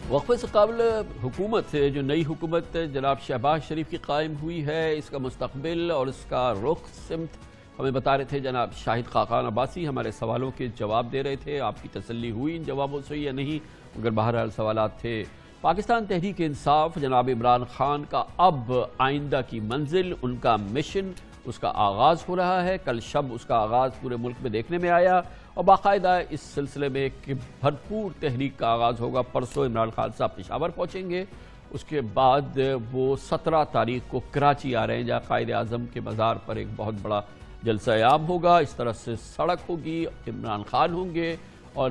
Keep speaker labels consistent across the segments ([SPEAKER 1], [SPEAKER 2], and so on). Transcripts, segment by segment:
[SPEAKER 1] وقفے سے قبل حکومت جو نئی حکومت جناب شہباز شریف کی قائم ہوئی ہے، اس کا مستقبل اور اس کا رخ سمت ہمیں بتا رہے تھے جناب شاہد خاقان عباسی. ہمارے سوالوں کے جواب دے رہے تھے. آپ کی تسلی ہوئی ان جوابوں سے یا نہیں؟ مگر بہرحال سوالات تھے. پاکستان تحریک انصاف جناب عمران خان کا اب آئندہ کی منزل، ان کا مشن، اس کا آغاز ہو رہا ہے. کل شب اس کا آغاز پورے ملک میں دیکھنے میں آیا اور باقاعدہ اس سلسلے میں ایک بھرپور تحریک کا آغاز ہوگا. پرسوں عمران خان صاحب پشاور پہنچیں گے. اس کے بعد وہ 17 تاریخ کو کراچی آ رہے ہیں جہاں قائد اعظم کے مزار پر ایک بہت بڑا جلسہ عام ہوگا. اس طرح سے سڑک ہوگی، عمران خان ہوں گے اور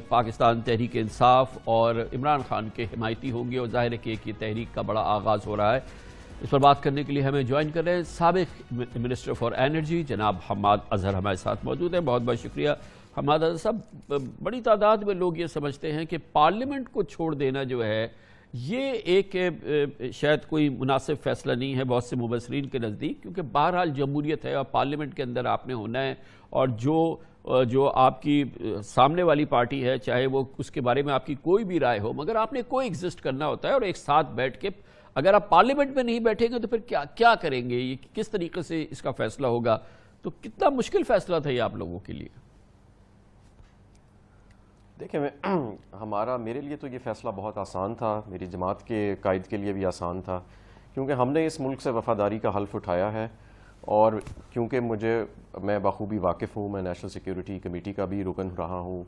[SPEAKER 1] پاکستان تحریک انصاف اور عمران خان کے حمایتی ہوں گے، اور ظاہر ہے کہ یہ تحریک کا بڑا آغاز ہو رہا ہے. اس پر بات کرنے کے لیے ہمیں جوائن کر رہے ہیں سابق منسٹر فار انرجی جناب حماد اظہر ہمارے ساتھ موجود ہیں. بہت بہت شکریہ حماد اظہر صاحب. بڑی تعداد میں لوگ یہ سمجھتے ہیں کہ پارلیمنٹ کو چھوڑ دینا جو ہے یہ ایک شاید کوئی مناسب فیصلہ نہیں ہے بہت سے مبصرین کے نزدیک، کیونکہ بہرحال جمہوریت ہے اور پارلیمنٹ کے اندر آپ نے ہونا ہے، اور جو آپ کی سامنے والی پارٹی ہے چاہے وہ اس کے بارے میں آپ کی کوئی بھی رائے ہو، مگر آپ نے کوئی ایگزسٹ کرنا ہوتا ہے اور ایک ساتھ بیٹھ کے اگر آپ پارلیمنٹ میں نہیں بیٹھیں گے تو پھر کیا کریں گے؟ یہ کس طریقے سے اس کا فیصلہ ہوگا؟ تو کتنا مشکل فیصلہ تھا یہ آپ لوگوں کے لیے؟
[SPEAKER 2] دیکھیں میرے لیے تو یہ فیصلہ بہت آسان تھا، میری جماعت کے قائد کے لیے بھی آسان تھا، کیونکہ ہم نے اس ملک سے وفاداری کا حلف اٹھایا ہے، اور کیونکہ میں بخوبی واقف ہوں، میں نیشنل سیکیورٹی کمیٹی کا بھی رکن رہا ہوں،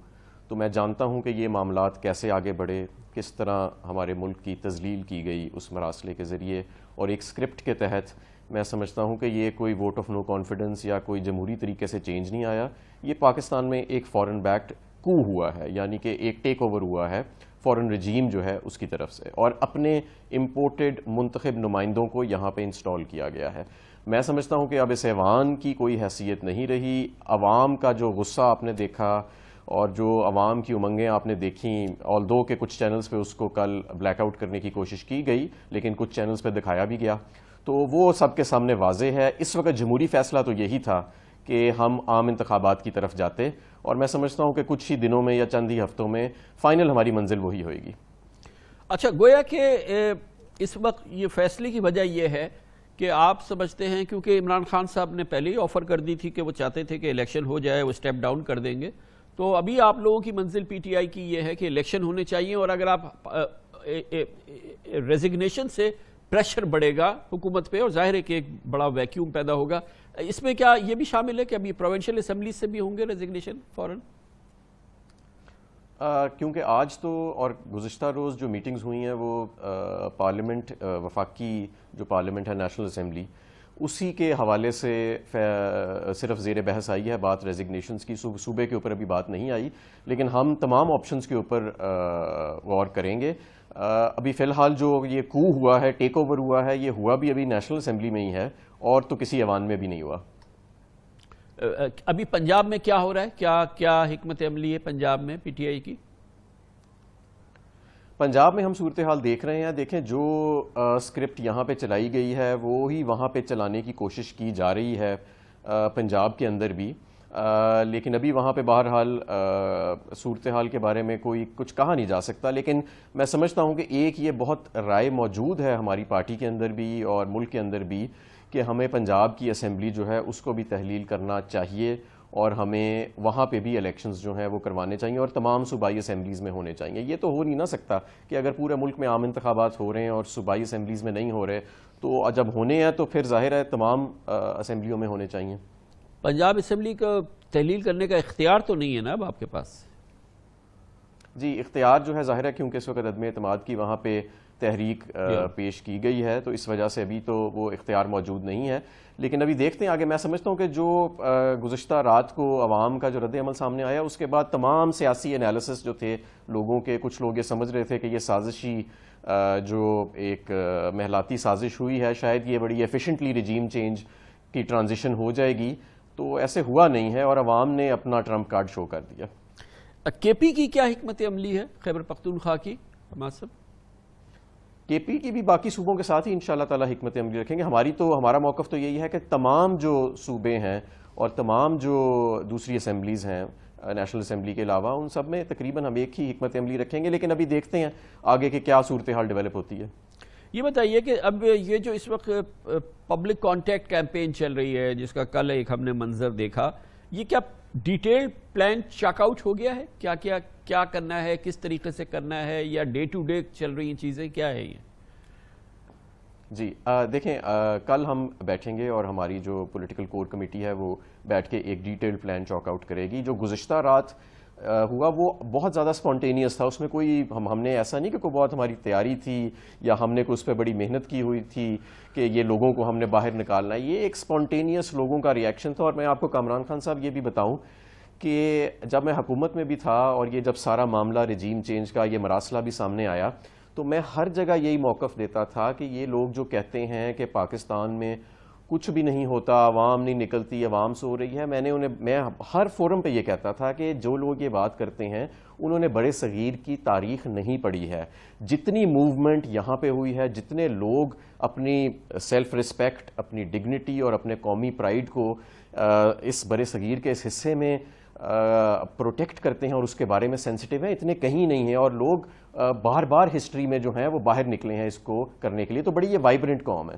[SPEAKER 2] تو میں جانتا ہوں کہ یہ معاملات کیسے آگے بڑھے، کس طرح ہمارے ملک کی تذلیل کی گئی اس مراسلے کے ذریعے، اور ایک سکرپٹ کے تحت. میں سمجھتا ہوں کہ یہ کوئی ووٹ آف نو کانفیڈنس یا کوئی جمہوری طریقے سے چینج نہیں آیا. یہ پاکستان میں ایک فورن بیکڈ کو ہوا ہے، یعنی کہ ایک ٹیک اوور ہوا ہے فورن رجیم جو ہے اس کی طرف سے، اور اپنے امپورٹڈ منتخب نمائندوں کو یہاں پہ انسٹال کیا گیا ہے. میں سمجھتا ہوں کہ اب اس ایوان کی کوئی حیثیت نہیں رہی. عوام کا جو غصہ آپ نے دیکھا اور جو عوام کی امنگیں آپ نے دیکھیں، آلدو کہ کچھ چینلز پہ اس کو کل بلیک آؤٹ کرنے کی کوشش کی گئی لیکن کچھ چینلز پہ دکھایا بھی گیا، تو وہ سب کے سامنے واضح ہے. اس وقت جمہوری فیصلہ تو یہی تھا کہ ہم عام انتخابات کی طرف جاتے، اور میں سمجھتا ہوں کہ کچھ ہی دنوں میں یا چند ہی ہفتوں میں فائنل ہماری منزل وہی ہوئے گی.
[SPEAKER 1] اچھا، گویا کہ اس وقت یہ فیصلے کی وجہ یہ ہے کہ آپ سمجھتے ہیں کیونکہ عمران خان صاحب نے پہلے ہی آفر کر دی تھی کہ وہ چاہتے تھے کہ الیکشن ہو جائے، وہ سٹیپ ڈاؤن کر دیں گے، تو ابھی آپ لوگوں کی منزل پی ٹی آئی کی یہ ہے کہ الیکشن ہونے چاہیے، اور اگر آپ ریزگنیشن سے پریشر بڑھے گا حکومت پہ اور ظاہر ہے کہ ایک بڑا ویکیوم پیدا ہوگا. اس میں کیا یہ بھی شامل ہے کہ ابھی پروونشل اسمبلی سے بھی ہوں گے ریزگنیشن فوراً؟
[SPEAKER 2] کیونکہ آج تو اور گزشتہ روز جو میٹنگز ہوئی ہیں وہ پارلیمنٹ، وفاقی جو پارلیمنٹ ہے نیشنل اسمبلی، اسی کے حوالے سے صرف زیر بحث آئی ہے بات ریزگنیشنز کی. صوبے کے اوپر ابھی بات نہیں آئی، لیکن ہم تمام آپشنز کے اوپر غور کریں گے. ابھی فی الحال جو یہ کو ہوا ہے، ٹیک اوور ہوا ہے، یہ ہوا بھی ابھی نیشنل اسمبلی میں ہی ہے اور تو کسی ایوان میں بھی نہیں ہوا.
[SPEAKER 1] ابھی پنجاب میں کیا ہو رہا ہے؟ کیا حکمت عملی ہے پنجاب میں پی ٹی آئی کی؟
[SPEAKER 2] پنجاب میں ہم صورتحال دیکھ رہے ہیں. دیکھیں جو سکرپٹ یہاں پہ چلائی گئی ہے وہی وہاں پہ چلانے کی کوشش کی جا رہی ہے پنجاب کے اندر بھی، لیکن ابھی وہاں پہ بہرحال صورتحال کے بارے میں کوئی کچھ کہا نہیں جا سکتا. لیکن میں سمجھتا ہوں کہ ایک یہ بہت رائے موجود ہے ہماری پارٹی کے اندر بھی اور ملک کے اندر بھی کہ ہمیں پنجاب کی اسمبلی جو ہے اس کو بھی تحلیل کرنا چاہیے، اور ہمیں وہاں پہ بھی الیکشنز جو ہیں وہ کروانے چاہیے اور تمام صوبائی اسمبلیز میں ہونے چاہیے. یہ تو ہو نہیں نہ سکتا کہ اگر پورے ملک میں عام انتخابات ہو رہے ہیں اور صوبائی اسمبلیز میں نہیں ہو رہے، تو جب ہونے ہیں تو پھر ظاہر ہے تمام اسمبلیوں میں ہونے چاہیے.
[SPEAKER 1] پنجاب اسمبلی کا تحلیل کرنے کا اختیار تو نہیں ہے نا اب آپ کے پاس؟
[SPEAKER 2] جی اختیار جو ہے ظاہر ہے کیونکہ اس وقت عدم اعتماد کی وہاں پہ تحریک پیش کی گئی ہے، تو اس وجہ سے ابھی تو وہ اختیار موجود نہیں ہے. لیکن ابھی دیکھتے ہیں آگے. میں سمجھتا ہوں کہ جو گزشتہ رات کو عوام کا جو رد عمل سامنے آیا اس کے بعد تمام سیاسی انالیسس جو تھے لوگوں کے، کچھ لوگ یہ سمجھ رہے تھے کہ یہ سازشی جو ایک محلاتی سازش ہوئی ہے، شاید یہ بڑی ایفیشنٹلی رجیم چینج کی ٹرانزیشن ہو جائے گی، تو ایسے ہوا نہیں ہے اور عوام نے اپنا ٹرمپ کارڈ شو کر دیا.
[SPEAKER 1] کے پی کی کیا حکمت عملی ہے خیبر پختونخوا کی حماد صاحب؟
[SPEAKER 2] کے پی کی بھی باقی صوبوں کے ساتھ ہی انشاءاللہ تعالی حکمت عملی رکھیں گے. ہمارا موقف تو یہی ہے کہ تمام جو صوبے ہیں اور تمام جو دوسری اسمبلیز ہیں نیشنل اسمبلی کے علاوہ ان سب میں تقریباً ہم ایک ہی حکمت عملی رکھیں گے، لیکن ابھی دیکھتے ہیں آگے کہ کیا صورتحال ڈیولپ ہوتی ہے۔
[SPEAKER 1] یہ بتائیے کہ اب یہ جو اس وقت پبلک کانٹیکٹ کیمپین چل رہی ہے جس کا کل ایک ہم نے منظر دیکھا، یہ کیا ڈیٹیل پلان چیک آؤٹ ہو گیا ہے؟ کیا کرنا ہے، کس طریقے سے کرنا ہے، یا ڈے ٹو ڈے چل رہی ہیں چیزیں، کیا ہے یہ؟
[SPEAKER 2] جی دیکھیں، کل ہم بیٹھیں گے اور ہماری جو پولیٹیکل کور کمیٹی ہے وہ بیٹھ کے ایک ڈیٹیل پلان چاک آؤٹ کرے گی۔ جو گزشتہ رات ہوا وہ بہت زیادہ سپونٹینیس تھا، اس میں کوئی ہم نے ایسا نہیں کہ کوئی بہت ہماری تیاری تھی یا ہم نے کوئی اس پہ بڑی محنت کی ہوئی تھی کہ یہ لوگوں کو ہم نے باہر نکالنا ہے۔ یہ ایک سپونٹینیس لوگوں کا ریئیکشن تھا۔ اور میں آپ کو کامران خان صاحب یہ بھی بتاؤں کہ جب میں حکومت میں بھی تھا اور یہ جب سارا معاملہ رجیم چینج کا یہ مراسلہ بھی سامنے آیا تو میں ہر جگہ یہی موقف دیتا تھا کہ یہ لوگ جو کہتے ہیں کہ پاکستان میں کچھ بھی نہیں ہوتا، عوام نہیں نکلتی، عوام سو رہی ہے، میں ہر فورم پہ یہ کہتا تھا کہ جو لوگ یہ بات کرتے ہیں انہوں نے بڑے صغیر کی تاریخ نہیں پڑھی ہے۔ جتنی موومنٹ یہاں پہ ہوئی ہے، جتنے لوگ اپنی سیلف رسپیکٹ، اپنی ڈگنیٹی اور اپنے قومی پرائیڈ کو اس برے صغیر کے اس حصے میں پروٹیکٹ کرتے ہیں اور اس کے بارے میں سینسٹیو ہیں، اتنے کہیں نہیں ہیں، اور لوگ بار بار ہسٹری میں جو ہیں وہ باہر نکلے ہیں اس کو کرنے کے لیے۔ تو بڑی یہ وائبرنٹ قوم ہے۔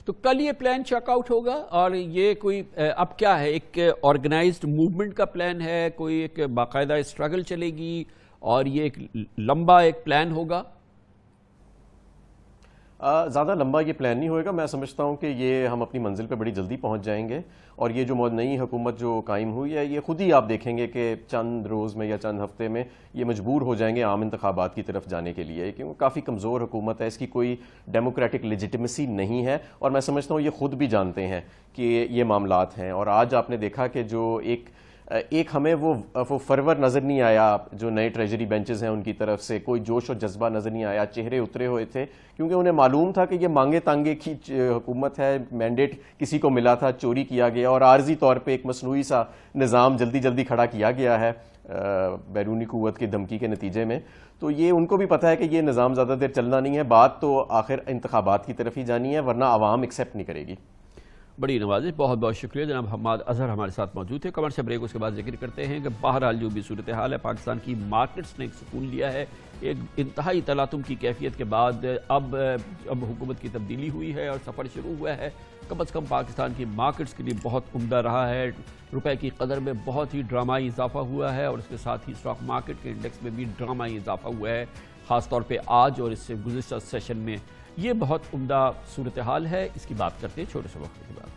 [SPEAKER 1] تو کل یہ پلان چیک آؤٹ ہوگا، اور یہ کوئی اب کیا ہے، ایک آرگنائزڈ موومنٹ کا پلان ہے، کوئی ایک باقاعدہ اسٹرگل چلے گی، اور یہ ایک لمبا ایک پلان ہوگا؟
[SPEAKER 2] زیادہ لمبا یہ پلان نہیں ہوئے گا۔ میں سمجھتا ہوں کہ یہ ہم اپنی منزل پہ بڑی جلدی پہنچ جائیں گے، اور یہ جو نئی حکومت جو قائم ہوئی ہے یہ خود ہی آپ دیکھیں گے کہ چند روز میں یا چند ہفتے میں یہ مجبور ہو جائیں گے عام انتخابات کی طرف جانے کے لیے، کیونکہ کافی کمزور حکومت ہے، اس کی کوئی ڈیموکریٹک لیجیٹیمیسی نہیں ہے، اور میں سمجھتا ہوں یہ خود بھی جانتے ہیں کہ یہ معاملات ہیں۔ اور آج آپ نے دیکھا کہ جو ایک ہمیں وہ فرور نظر نہیں آیا، جو نئے ٹریجری بینچز ہیں ان کی طرف سے کوئی جوش اور جذبہ نظر نہیں آیا، چہرے اترے ہوئے تھے، کیونکہ انہیں معلوم تھا کہ یہ مانگے تانگے کی حکومت ہے، مینڈیٹ کسی کو ملا تھا، چوری کیا گیا، اور عارضی طور پہ ایک مصنوعی سا نظام جلدی جلدی کھڑا کیا گیا ہے بیرونی قوت کی دھمکی کے نتیجے میں۔ تو یہ ان کو بھی پتہ ہے کہ یہ نظام زیادہ دیر چلنا نہیں ہے، بات تو آخر انتخابات کی طرف ہی جانی ہے، ورنہ عوام ایکسیپٹ نہیں کرے گی۔
[SPEAKER 1] بڑی نوازش، بہت بہت شکریہ جناب حماد اظہر ہمارے ساتھ موجود تھے۔ کمرشل بریک، اس کے بعد ذکر کرتے ہیں کہ بہرحال جو بھی صورتحال ہے، پاکستان کی مارکیٹس نے ایک سکون لیا ہے، ایک انتہائی تلاطم کی کیفیت کے بعد اب حکومت کی تبدیلی ہوئی ہے اور سفر شروع ہوا ہے۔ کم از کم پاکستان کی مارکیٹس کے لیے بہت عمدہ رہا ہے، روپے کی قدر میں بہت ہی ڈرامائی اضافہ ہوا ہے، اور اس کے ساتھ ہی اسٹاک مارکیٹ کے انڈیکس میں بھی ڈرامائی اضافہ ہوا ہے، خاص طور پہ آج اور اس سے گزشتہ سیشن میں۔ یہ بہت عمدہ صورتحال ہے، اس کی بات کرتے ہیں چھوٹے سے وقت کے بعد۔